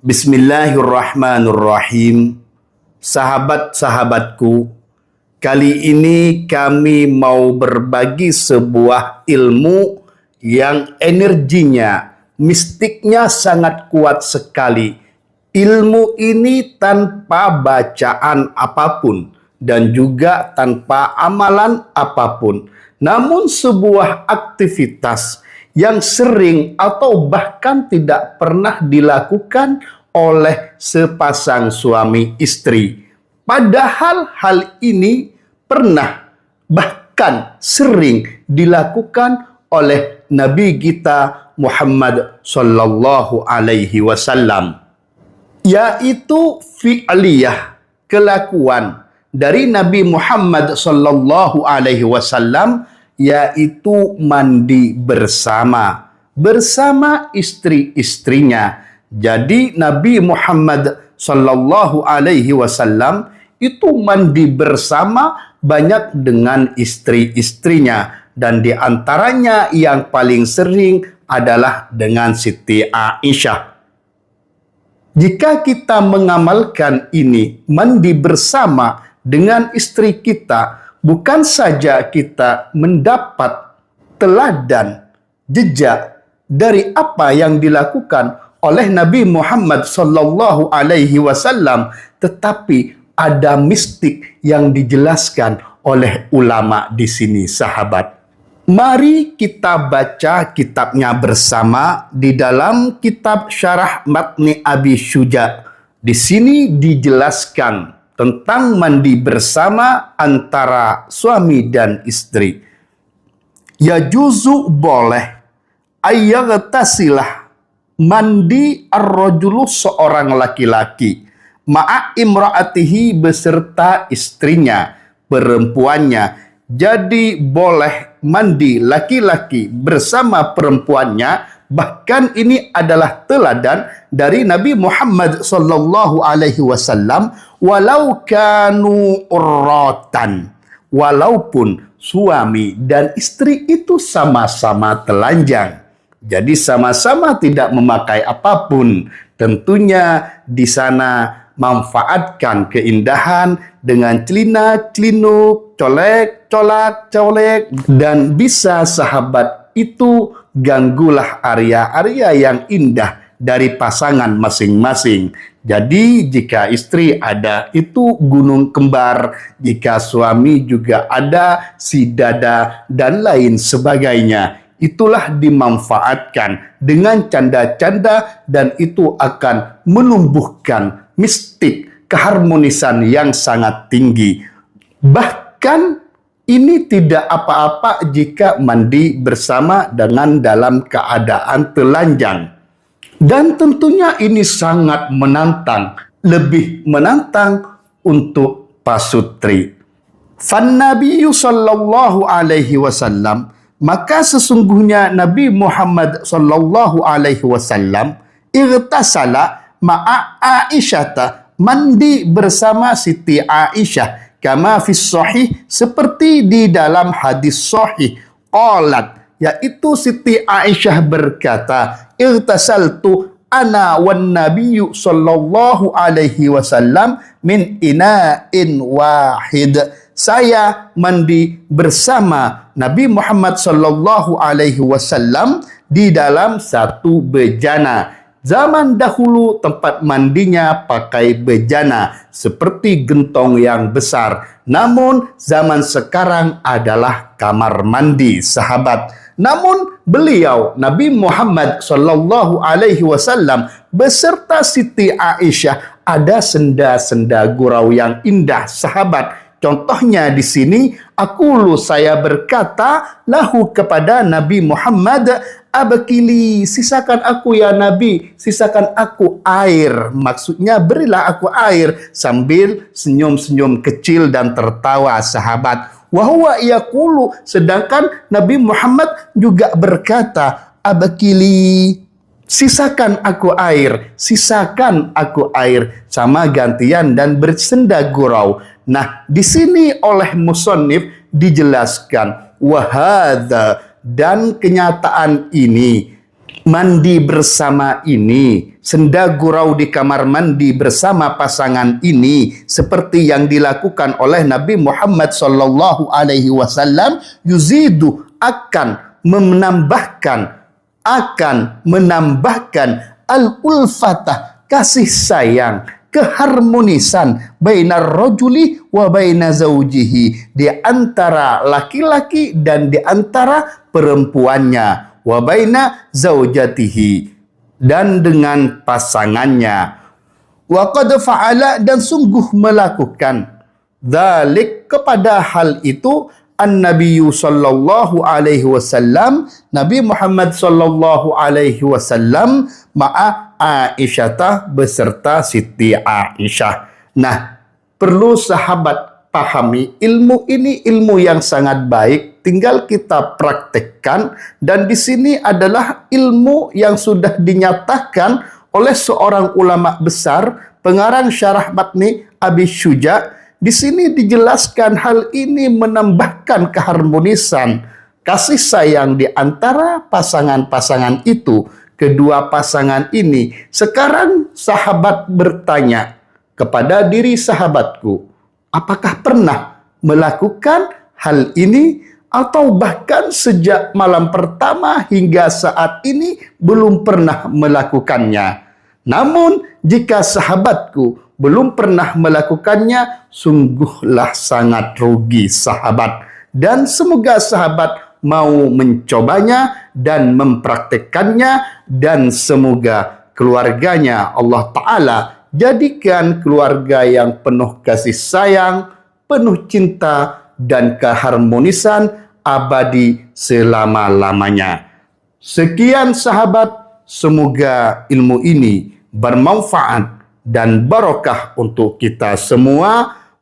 Bismillahirrahmanirrahim. Sahabat-sahabatku, kali ini kami mau berbagi sebuah ilmu yang energinya, mistiknya sangat kuat sekali. Ilmu ini tanpa bacaan apapun dan juga tanpa amalan apapun. Namun sebuah aktivitas yang sering atau bahkan tidak pernah dilakukan oleh sepasang suami istri. Padahal hal ini pernah bahkan sering dilakukan oleh Nabi kita Muhammad sallallahu alaihi wasallam, yaitu fi'liyah, kelakuan dari Nabi Muhammad sallallahu alaihi wasallam, yaitu mandi bersama istri-istrinya. Jadi Nabi Muhammad sallallahu alaihi wasallam itu mandi bersama banyak dengan istri-istrinya, dan di antaranya yang paling sering adalah dengan Siti Aisyah. Jika kita mengamalkan ini, mandi bersama dengan istri kita, bukan saja kita mendapat teladan, jejak dari apa yang dilakukan oleh Nabi Muhammad sallallahu alaihi wasallam, tetapi ada mistik yang dijelaskan oleh ulama di sini, sahabat. Mari kita baca kitabnya bersama di dalam kitab Syarah Matni Abi Syuja. Di sini dijelaskan tentang mandi bersama antara suami dan istri. Yajuzu boleh ayyaghtasilah, mandi ar-rajulu, seorang laki-laki, ma'a imra'atihi, beserta istrinya, perempuannya. Jadi boleh mandi laki-laki bersama perempuannya. Bahkan ini adalah teladan dari Nabi Muhammad sallallahu alaihi wasallam, walau kanu urratan, walaupun suami dan istri itu sama-sama telanjang. Jadi sama-sama tidak memakai apapun. Tentunya di sana manfaatkan keindahan dengan celina, celinuk, colek, colak, colek, dan bisa sahabat itu ganggulah area-area yang indah dari pasangan masing-masing. Jadi jika istri ada itu gunung kembar, jika suami juga ada si dada dan lain sebagainya. Itulah dimanfaatkan dengan canda-canda, dan itu akan menumbuhkan mistik, keharmonisan yang sangat tinggi. Bahkan ini tidak apa-apa jika mandi bersama dengan dalam keadaan telanjang. Dan tentunya ini sangat menantang, lebih menantang untuk pasutri. Fan-Nabiyyu sallallahu alaihi wasallam, maka sesungguhnya Nabi Muhammad sallallahu alaihi wasallam irtasala ma'a Aisyata, mandi bersama Siti Aisyah, kama fis sahih, seperti di dalam hadis sahih, qalat, yaitu Siti Aisyah berkata, irtasaltu ana wan nabiyyu sallallahu alaihi wasallam min ina'in wahid, saya mandi bersama Nabi Muhammad sallallahu alaihi wasallam di dalam satu bejana. Zaman dahulu tempat mandinya pakai bejana seperti gentong yang besar. Namun zaman sekarang adalah kamar mandi, sahabat. Namun beliau Nabi Muhammad sallallahu alaihi wasallam beserta Siti Aisyah ada senda-senda gurau yang indah, sahabat. Contohnya di sini, saya berkata lahu, kepada Nabi Muhammad, abakili, sisakan aku ya Nabi, sisakan aku air. Maksudnya berilah aku air, sambil senyum-senyum kecil dan tertawa, sahabat. Wahuwa yaqulu, sedangkan Nabi Muhammad juga berkata, abakili, sisakan aku air, sisakan aku air, sama gantian dan bersenda gurau. Nah, di sini oleh musannif dijelaskan wahada, dan kenyataan ini mandi bersama ini, senda gurau di kamar mandi bersama pasangan ini, seperti yang dilakukan oleh Nabi Muhammad sallallahu alaihi wasallam, yuzidu akan menambahkan al-ulfatah, kasih sayang, keharmonisan bainar rajuli wa baina zaujihi, di antara laki-laki dan di antara perempuannya, wa baina zaujatihi, dan dengan pasangannya. Wa qad fa'ala, dan sungguh melakukan dzalik, kepada hal itu, an-nabiyyu sallallahu alaihi wasallam, Nabi Muhammad sallallahu alaihi wasallam, ma'a Aisyah, beserta Siti Aisyah. Nah, perlu sahabat pahami, ilmu ini ilmu yang sangat baik, tinggal kita praktekkan, dan di sini adalah ilmu yang sudah dinyatakan oleh seorang ulama besar, pengarang syarah matni Abi Syuja. Di sini dijelaskan hal ini menambahkan keharmonisan, kasih sayang di antara pasangan-pasangan itu, kedua pasangan ini. Sekarang sahabat bertanya kepada diri sahabatku, apakah pernah melakukan hal ini, atau bahkan sejak malam pertama hingga saat ini belum pernah melakukannya? Namun jika sahabatku belum pernah melakukannya, sungguhlah sangat rugi sahabat. Dan semoga sahabat mau mencobanya dan mempraktekannya, dan semoga keluarganya Allah Ta'ala jadikan keluarga yang penuh kasih sayang, penuh cinta, dan keharmonisan abadi selama-lamanya. Sekian sahabat, semoga ilmu ini bermanfaat dan barokah untuk kita semua.